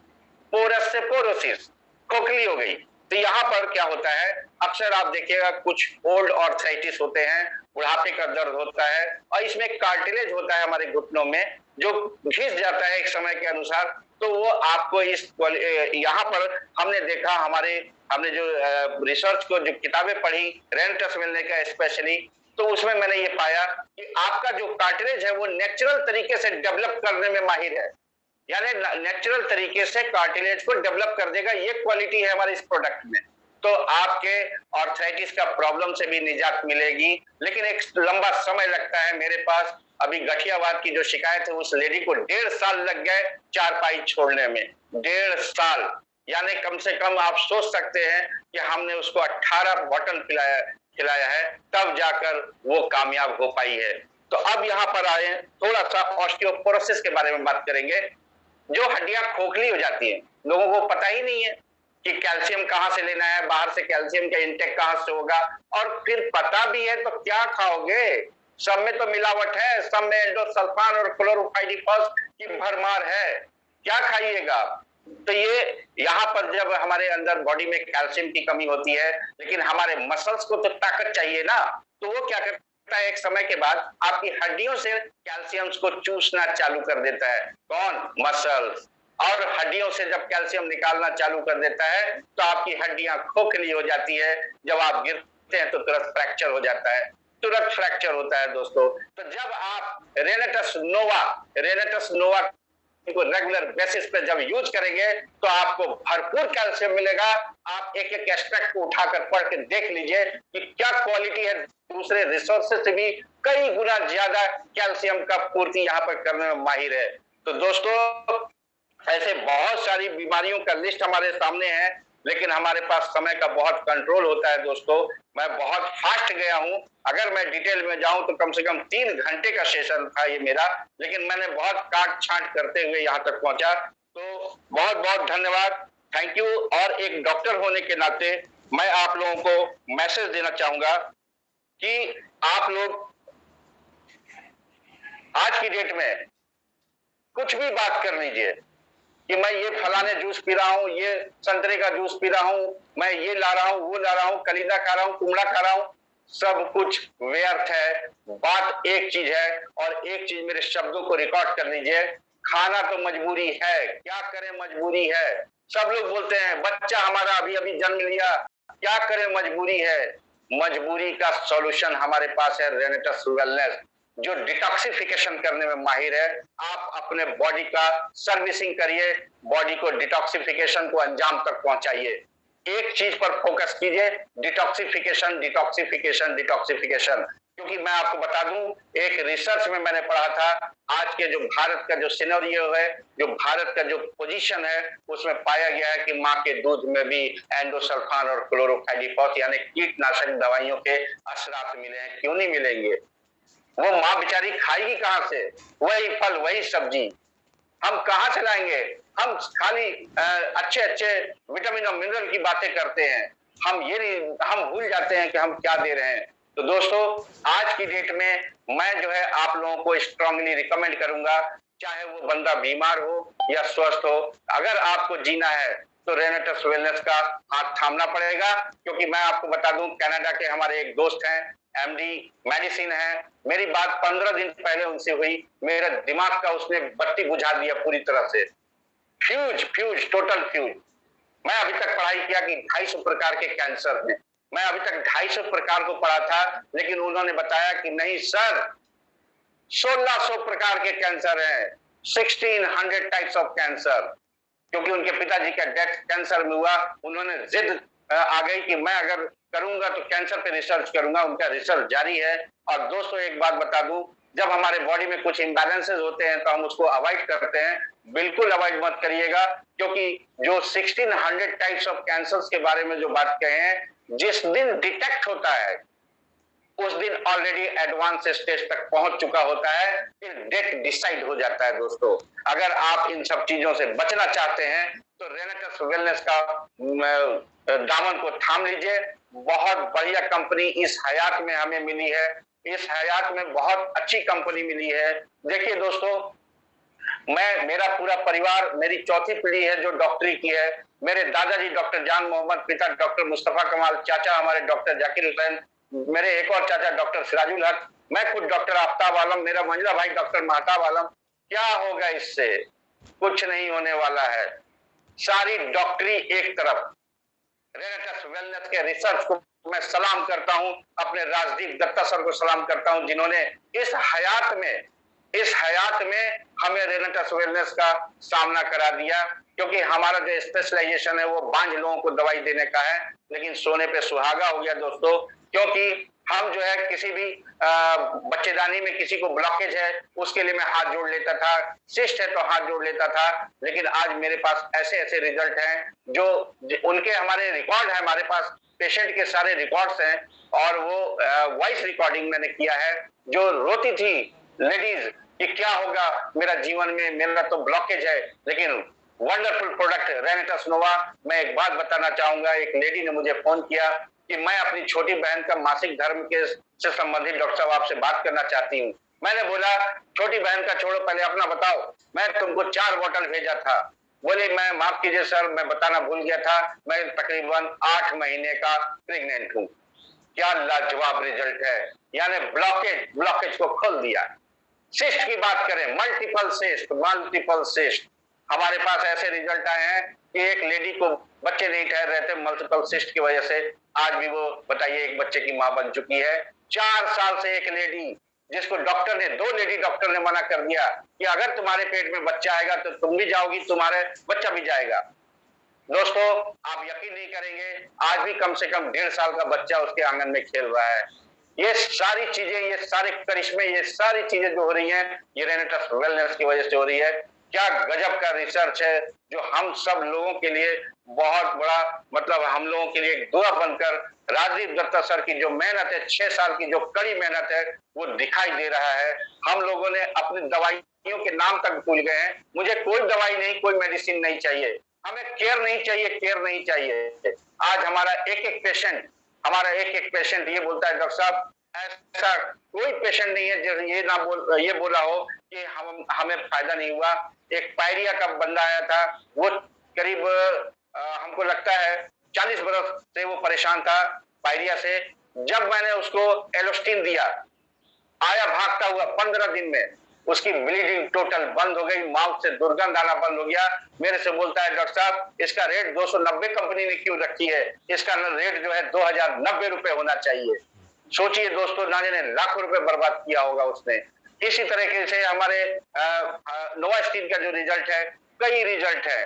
पोरस से पोरोसिस, खोखली हो गई। तो यहाँ पर क्या होता है, अक्सर आप देखिएगा कुछ ओल्ड ऑर्थराइटिस होते हैं, बुढ़ापे का दर्द होता है, और इसमें कार्टिलेज होता है हमारे घुटनों में जो घिस जाता है एक समय के अनुसार। तो वो आपको इस यहाँ पर हमने देखा, हमने जो रिसर्च को जो किताबें पढ़ी रेनिटस मिलने का स्पेशली, तो उसमें मैंने ये पाया कि आपका जो कार्टिलेज है वो नेचुरल तरीके से डेवलप करने में माहिर है, यानी नेचुरल तरीके से कार्टिलेज को डेवलप कर देगा। ये क्वालिटी है हमारे इस प्रोडक्ट में। तो आपके ऑर्थराइटिस का प्रॉब्लम से भी निजात मिलेगी, लेकिन एक लंबा समय लगता है। मेरे पास अभी गठियावाद की जो शिकायत है, उस लेडी को 1.5 साल लग गए चारपाई छोड़ने में। 1.5 साल यानी कम से कम आप सोच सकते हैं कि हमने उसको 18 बॉटल खिलाया है, तब जाकर वो कामयाब हो पाई है। तो अब यहाँ पर आए, थोड़ा सा ऑस्टियोपोरोसिस के बारे में बात करेंगे। जो हड्डियां खोखली हो जाती हैं, लोगों को पता ही नहीं है कि कैल्शियम कहां से लेना है, बाहर से कैल्शियम का इंटेक कहां से होगा, और फिर पता भी है तो क्या खाओगे, सब में तो मिलावट है, सब में एंडोसल्फान और क्लोरोफाइरिफॉस की भरमार है, क्या खाइएगा। तो ये यहाँ पर जब हमारे अंदर बॉडी में कैल्शियम की कमी होती है, लेकिन हमारे मसल्स को तो ताकत चाहिए ना, तो वो क्या करता है, एक समय के बाद आपकी हड्डियों से कैल्शियम को चूसना चालू कर देता है। कौन? मसल्स। और हड्डियों से जब कैल्शियम निकालना चालू कर देता है तो आपकी हड्डियां खोखली हो जाती है। जब आप गिरते हैं तो तुरंत फ्रैक्चर हो जाता है, तुरंत फ्रैक्चर होता है दोस्तों। तो जब आप रेनेटस नोवा को रेगुलर बेसिस पे जब यूज करेंगे तो आपको भरपूर कैल्शियम मिलेगा। आप एक एक एक्सट्रैक्ट को उठाकर पढ़ के देख लीजिए कि क्या क्वालिटी है, दूसरे रिसोर्सेज से भी कई गुना ज्यादा कैल्शियम का पूर्ति यहाँ पर करने में माहिर है। तो दोस्तों, ऐसे बहुत सारी बीमारियों का लिस्ट हमारे सामने है, लेकिन हमारे पास समय का बहुत कंट्रोल होता है दोस्तों। मैं बहुत फास्ट गया हूं, अगर मैं डिटेल में जाऊं तो कम से कम 3 घंटे का सेशन था ये मेरा, लेकिन मैंने बहुत काट छांट करते हुए यहां तक पहुंचा। तो बहुत बहुत धन्यवाद, थैंक यू। और एक डॉक्टर होने के नाते मैं आप लोगों को मैसेज देना चाहूंगा कि आप लोग आज की डेट में कुछ भी बात कर लीजिए कि मैं ये फलाने जूस पी रहा हूं, ये संतरे का जूस पी रहा हूं, मैं ये ला रहा हूं, वो ला रहा हूं, कलीदा खा रहा हूं, कुमड़ा खा रहा हूं, सब कुछ व्यर्थ है। बात एक चीज है, और एक चीज मेरे शब्दों को रिकॉर्ड कर लीजिए, खाना तो मजबूरी है, क्या करें मजबूरी है। सब लोग बोलते हैं बच्चा हमारा अभी अभी जन्म लिया, क्या करें मजबूरी है। मजबूरी का सॉल्यूशन हमारे पास है रेनेटस वेलनेस, जो डिटॉक्सिफिकेशन करने में माहिर है। आप अपने बॉडी का सर्विसिंग करिए, बॉडी को डिटॉक्सिफिकेशन को अंजाम तक पहुंचाइए। एक चीज पर फोकस कीजिए, डिटॉक्सिफिकेशन डिटॉक्सिफिकेशन डिटॉक्सिफिकेशन। क्योंकि मैं आपको बता दूं, एक रिसर्च में मैंने पढ़ा था, आज के जो भारत का जो सिनेरियो है, जो भारत का जो पोजीशन है, उसमें पाया गया है कि माँ के दूध में भी एंडोसल्फान और क्लोरोफाइरिफॉस यानी कीटनाशक दवाइयों के असरात मिले हैं। क्यों नहीं मिलेंगे? वो माँ बेचारी खाएगी कहां से? वही फल वही सब्जी हम कहां से लाएंगे? हम खाली अच्छे अच्छे विटामिन और मिनरल की बातें करते हैं, हम भूल जाते हैं कि हम क्या दे रहे हैं। तो दोस्तों, आज की डेट में मैं जो है आप लोगों को स्ट्रांगली रिकमेंड करूंगा, चाहे वो बंदा बीमार हो या स्वस्थ हो, अगर आपको जीना है तो रेनेटस वेलनेस का हाथ थामना पड़ेगा। क्योंकि मैं आपको बता दूं, कनाडा के हमारे एक दोस्त हैं, एमडी मेडिसिन है, मेरी बात 15 दिन पहले उनसे हुई, मेरा दिमाग का उसने बत्ती बुझा दिया पूरी तरह से। Fuse total fuse. मैं अभी तक पढ़ाई किया कि 250 प्रकार के कैंसर हैं, मैं अभी तक 250 प्रकार को पढ़ा था, लेकिन उन्होंने बताया कि नहीं सर, 1600 प्रकार के कैंसर हैं, 1600 टाइप्स ऑफ कैंसर। क्योंकि उनके पिताजी का डेथ कैंसर में हुआ, उन्होंने जिद आ गई कि मैं अगर करूंगा तो कैंसर पे रिसर्च करूंगा। उनका रिसर्च जारी है। और दोस्तों, एक बात बता दूं, जब हमारे बॉडी में कुछ इम्बैलेंसेस होते हैं तो हम उसको अवॉइड करते हैं। बिल्कुल अवॉइड मत करिएगा, क्योंकि जो 1600 टाइप्स ऑफ कैंसर्स के बारे में जो बात कहे हैं, जिस दिन डिटेक्ट होता है उस दिन ऑलरेडी एडवांस स्टेज तक पहुंच चुका होता है, फिर डेथ डिसाइड हो जाता है दोस्तों। अगर आप इन सब चीजों से बचना चाहते हैं तो रेनेटस वेलनेस का दामन को थाम लीजिए। बहुत बढ़िया कंपनी इस हयात में हमें मिली है, इस हयात में बहुत अच्छी कंपनी मिली है। देखिए दोस्तों, मेरा पूरा परिवार, मेरी चौथी पीढ़ी है जो डॉक्टरी की है। मेरे दादाजी डॉक्टर जान मोहम्मद, पिता डॉक्टर मुस्तफा कमाल, चाचा हमारे डॉक्टर जाकिर हुसैन, मेरे एक और चाचा डॉक्टर सिराजुल हक, मैं खुद डॉक्टर आफ्ताब आलम, मेरा मंझला भाई डॉक्टर महताब आलम। क्या होगा इससे? कुछ नहीं होने वाला है। सारी डॉक्टरी एक तरफ, रेनेटस वेलनेस के रिसर्च को मैं सलाम करता हूं, अपने राजदीप दत्ता सर को सलाम करता हूं जिन्होंने इस हयात में हमें रेनेटस वेलनेस का सामना करा दिया। क्योंकि हमारा जो स्पेशलाइजेशन है वो बांझ लोगों को दवाई देने का है, लेकिन सोने पे सुहागा हो गया दोस्तों। क्योंकि हम जो है किसी भी बच्चेदानी में किसी को ब्लॉकेज है उसके लिए मैं हाथ जोड़ लेता था, सिस्ट है तो हाथ जोड़ लेता था, लेकिन आज मेरे पास ऐसे ऐसे रिजल्ट हैं जो उनके हमारे रिकॉर्ड है, हमारे पास पेशेंट के सारे रिकॉर्ड्स हैं। और वो वॉइस रिकॉर्डिंग मैंने किया है, जो रोती थी लेडीज कि क्या होगा मेरा जीवन में, मेरा तो ब्लॉकेज है, लेकिन वंडरफुल प्रोडक्ट रेनेटस नोवा। मैं एक बात बताना चाहूंगा, एक लेडी ने मुझे फोन किया कि मैं अपनी छोटी बहन का मासिक धर्म के से संबंधित डॉक्टर साहब आपसे बात करना चाहती हूँ। मैंने बोला छोटी बहन का छोड़ो, पहले अपना बताओ। मैं तुमको 4 बॉटल भेजा था। बोले मैं माफ कीजिए सर, मैं बताना भूल गया था, मैं तकरीबन 8 महीने का प्रेग्नेंट हूँ। क्या लाजवाब रिजल्ट है, यानी ब्लॉकेज को खोल दिया। सिस्ट की बात करें, मल्टीपल सिस्ट, हमारे पास ऐसे रिजल्ट आए हैं कि एक लेडी को बच्चे नहीं ठहर रहे थे मल्टीपल सिस्ट की वजह से, आज भी वो बताइए एक बच्चे की मां बन चुकी है। 4 साल से एक लेडी, जिसको डॉक्टर ने, 2 लेडी डॉक्टर ने मना कर दिया कि अगर तुम्हारे पेट में बच्चा आएगा तो तुम भी जाओगी, तुम्हारे बच्चा भी जाएगा। दोस्तों आप यकीन नहीं करेंगे, आज भी कम से कम 1.5 साल का बच्चा उसके आंगन में खेल रहा है। ये सारी चीजें, ये सारे करिश्मे, ये सारी चीजें जो हो रही हैं, ये रेनेटस वेलनेस की वजह से हो रही है। क्या गजब का रिसर्च है, जो हम सब लोगों के लिए बहुत बड़ा, मतलब हम लोगों के लिए दुआ बनकर राजदीप दत्ता सर की जो मेहनत है, 6 साल की जो कड़ी मेहनत है, वो दिखाई दे रहा है। हम लोगों ने अपनी दवाइयों के नाम तक भूल गए हैं। मुझे कोई दवाई नहीं, कोई मेडिसिन नहीं चाहिए, हमें केयर नहीं चाहिए। आज हमारा एक एक पेशेंट ये बोलता है डॉक्टर साहब, ऐसा कोई पेशेंट नहीं है जो ये बोला हो कि हमें फायदा नहीं हुआ। एक पायरिया का बंदा आया था, वो करीब हमको लगता है 40 बरस से वो परेशान था पायरिया से। जब मैंने उसको एलोस्टिन दिया, आया भागता हुआ 15 दिन में उसकी ब्लीडिंग टोटल बंद हो गई, माउथ से दुर्गंध आना बंद हो गया। मेरे से बोलता है डॉक्टर साहब इसका रेट 290 कंपनी ने क्यों रखी है, इसका रेट जो है 2090 रुपए होना चाहिए। सोचिए दोस्तों, ना जाने लाखों रुपए बर्बाद किया होगा उसने। इसी तरीके से हमारे नोवास्टिन का जो रिजल्ट है, कई रिजल्ट है,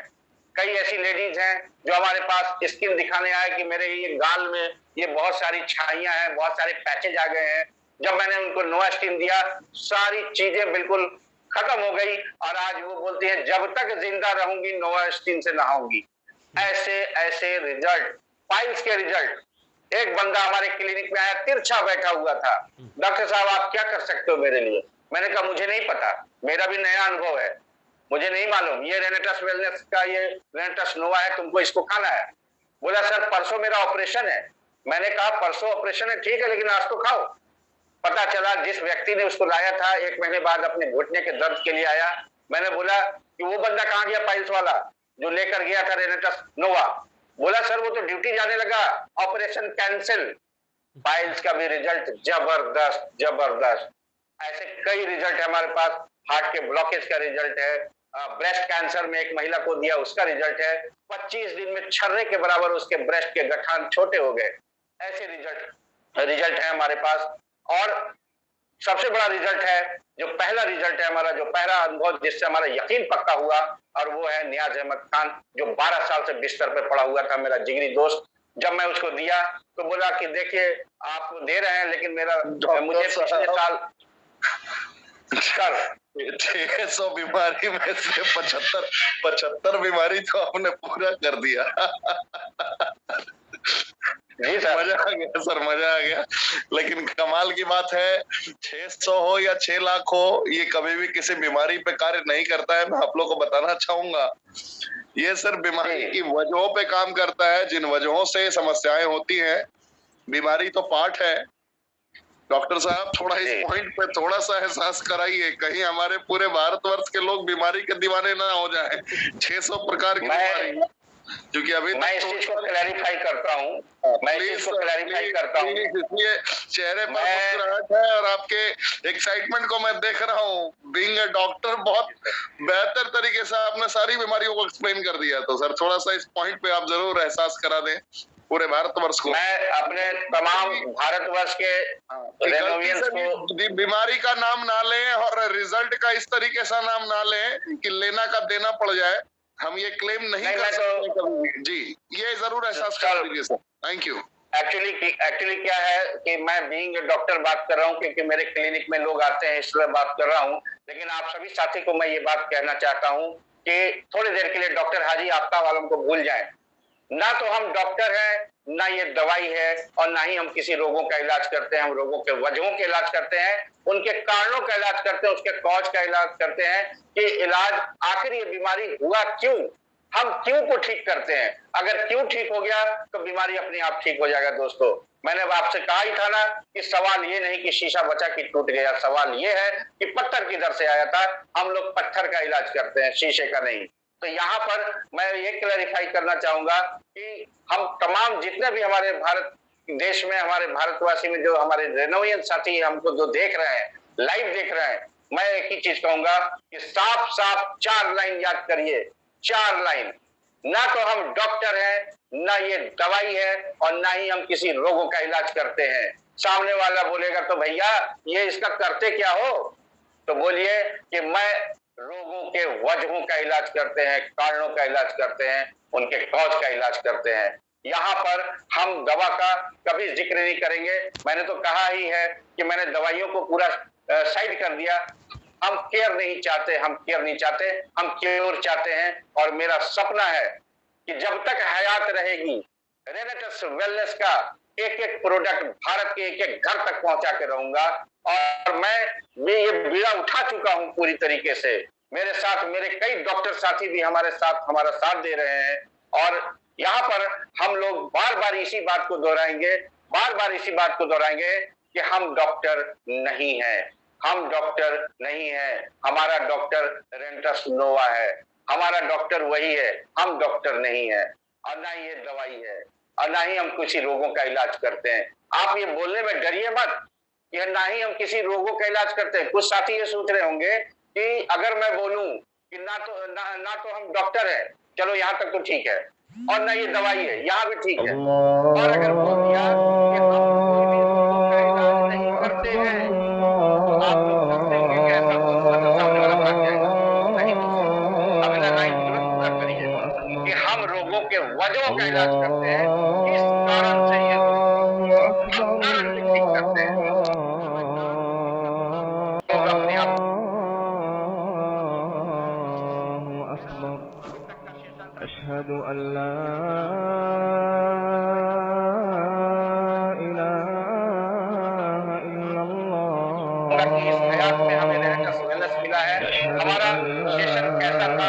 कई ऐसी लेडीज हैं जो हमारे पास स्किन दिखाने आए कि मेरे ये गाल में ये बहुत सारी छाइयां हैं, बहुत सारे पैचेज आ गए हैं। जब मैंने उनको नोवास्टिन दिया, सारी चीजें बिल्कुल खत्म हो गई, और आज वो बोलती है जब तक जिंदा रहूंगी नोवास्टिन से नहाऊंगी। ऐसे ऐसे रिजल्ट, पाइल्स के रिजल्ट। एक बंदा हमारे क्लिनिक में आया, तिरछा बैठा हुआ था, डॉक्टर साहब आप क्या कर सकते हो मेरे लिए? मैंने कहा मुझे नहीं पता, मेरा भी नया अनुभव है, मुझे नहीं मालूम। ये रेनेटस वेलनेस का ये रेनेटस नोवा है, तुमको इसको खाना है। बोला सर परसों मेरा ऑपरेशन है। मैंने कहा परसों ऑपरेशन है ठीक है, लेकिन आज तो खाओ। पता चला जिस व्यक्ति ने उसको लाया था 1 महीने बाद अपने घुटने के दर्द के लिए आया। मैंने बोला कि वो बंदा कहां गया पाइल्स वाला जो लेकर गया था रेनेटस नोवा? बोला सर वो तो ड्यूटी जाने लगा, ऑपरेशन कैंसिल। पाइल्स का भी रिजल्ट जबरदस्त। ऐसे कई रिजल्ट है हमारे पास। हार्ट के ब्लॉकेज का रिजल्ट है, ब्रेस्ट कैंसर में एक महिला को दिया उसका रिजल्ट है, 25 दिन में छर्रे के बराबर उसके ब्रेस्ट के गठान छोटे हो गए। ऐसे रिजल्ट है हमारे पास। और सबसे बड़ा रिजल्ट है, जो पहला रिजल्ट है हमारा, जो पहला अनुभव जिससे हमारा यकीन पक्का हुआ, और वो है नियाज अहमद खान, जो 12 साल से बिस्तर पर पड़ा हुआ था, मेरा जिगरी दोस्त। जब मैं उसको दिया तो बोला कि देखिए आप दे रहे हैं, लेकिन मुझे पिछले साल सर 600 बीमारी में से 75 बीमारी तो आपने पूरा कर दिया। जी सर, मजा आ गया सर, मजा आ गया। लेकिन कमाल की बात है, 600 हो या 6 लाख हो, ये कभी भी किसी बीमारी पे कार्य नहीं करता है। मैं आप लोग को बताना चाहूंगा, ये सिर्फ बीमारी की वजहों पे काम करता है, जिन वजहों से समस्याएं होती हैं। बीमारी तो पार्ट है। डॉक्टर साहब, थोड़ा इस पॉइंट पे थोड़ा सा एहसास कराइए, कहीं हमारे पूरे भारतवर्ष के लोग बीमारी के दीवाने ना हो जाएं। 600 प्रकार की बीमारी, क्योंकि अभी मैं इस चीज को क्लैरिफाई करता हूँ, मैं इस चीज को क्लैरिफाई करता हूँ। इसलिए चेहरे पर मुस्कुराहट है और आपके एक्साइटमेंट को मैं देख रहा हूँ। बीइंग ए डॉक्टर बहुत बेहतर तरीके से आपने सारी बीमारियों को एक्सप्लेन कर दिया। तो सर थोड़ा सा इस पॉइंट पे आप जरूर एहसास करा दें पूरे भारतवर्ष को। मैं अपने तमाम भारतवर्ष के रेनोवियंस को बीमारी का नाम ना लें और रिजल्ट का इस तरीके से नाम ना लें कि लेना का देना पड़ जाए। हम ये क्लेम नहीं कर सकते कभी भी। जी, ये जरूर एहसास कर दीजिए सर। Thank you. एक्चुअली क्या है कि मैं बीइंग डॉक्टर बात कर रहा हूँ, क्योंकि मेरे क्लिनिक में लोग आते हैं इसलिए बात कर रहा हूँ। लेकिन आप सभी साथी को मैं ये बात कहना चाहता हूँ कि थोड़ी देर के लिए डॉक्टर हाजी आफ्ताब वालों को भूल जाएं। ना तो हम डॉक्टर हैं, ना ये दवाई है, और ना ही हम किसी रोगों का इलाज करते हैं। हम रोगों के वजहों के इलाज करते हैं, उनके कारणों का इलाज करते हैं, उसके कॉज का इलाज करते हैं कि इलाज आखिर ये बीमारी हुआ क्यों, हम क्यों को ठीक करते हैं। अगर क्यों ठीक हो गया तो बीमारी अपने आप ठीक हो जाएगा। दोस्तों, मैंने आपसे कहा ही था ना कि सवाल ये नहीं कि शीशा बचा कि टूट गया, सवाल ये है कि पत्थर किधर से आया था। हम लोग पत्थर का इलाज करते हैं, शीशे का नहीं। तो यहाँ पर मैं ये क्लैरिफाई करना चाहूंगा कि हम तमाम जितने भी हमारे भारत देश में, हमारे भारतवासी में जो हमारे रेनोवियन साथी हमको जो देख रहे हैं, लाइव देख रहे हैं, मैं एक ही चीज कहूंगा कि साफ साफ 4 लाइन याद करिए, 4 लाइन। ना तो हम डॉक्टर हैं, ना ये दवाई है, और ना ही हम किसी रोगों का इलाज करते हैं। सामने वाला बोलेगा तो भैया ये इसका करते क्या हो, तो बोलिए कि मैं रोगों के वजहों का इलाज करते हैं, कारणों का इलाज करते हैं, उनके कॉज का इलाज करते हैं। यहाँ पर हम दवा का कभी जिक्र नहीं करेंगे। मैंने तो कहा ही है कि मैंने दवाइयों को पूरा साइड कर दिया। हम केयर नहीं चाहते, हम केयर नहीं चाहते, हम क्योर चाहते हैं। और मेरा सपना है कि जब तक हयात रहेगी, रेनेटस वेलनेस का एक एक प्रोडक्ट भारत के एक एक घर तक पहुंचा के रहूंगा। और मैं ये बीड़ा उठा चुका हूं पूरी तरीके से। मेरे साथ मेरे कई डॉक्टर साथी भी हमारे साथ हमारा साथ दे रहे हैं। और यहाँ पर हम लोग बार बार इसी बात को दोहराएंगे, बार बार इसी बात को दोहराएंगे कि हम डॉक्टर नहीं है, हम डॉक्टर नहीं है। हमारा डॉक्टर रेंटस नोवा है, हमारा डॉक्टर वही है, हम डॉक्टर नहीं है। और ना ही ये दवाई है, और ना ही हम किसी रोगों का इलाज करते हैं। आप ये बोलने में डरिए मत कि ना ही हम किसी रोगों का इलाज करते हैं। कुछ साथी ये सोच रहे होंगे कि अगर मैं बोलूं कि ना तो हम डॉक्टर हैं, चलो यहाँ तक तो ठीक है, और ना ये दवाई है, यहाँ भी ठीक है। और अगर बोल दिया कि हम कोई भी रोगों का इलाज नहीं करते हैं, तो आप लोग समझेंगे कि ऐसा बोलूंगा तो सामने वाला भाग जाएगा। नहीं दोस्तों, अगला लाइन तुरंत पूरा करिए कि हम रोगों के वजहों का इलाज करते हैं, किस कारण से ये रोग, हम कारण से ठीक करते हैं। रोग अपने आप अशहदु अल्ला इलाहा इल्लल्लाह। इस हयात में हमें मिला है। हमारा सेशन कैसा था?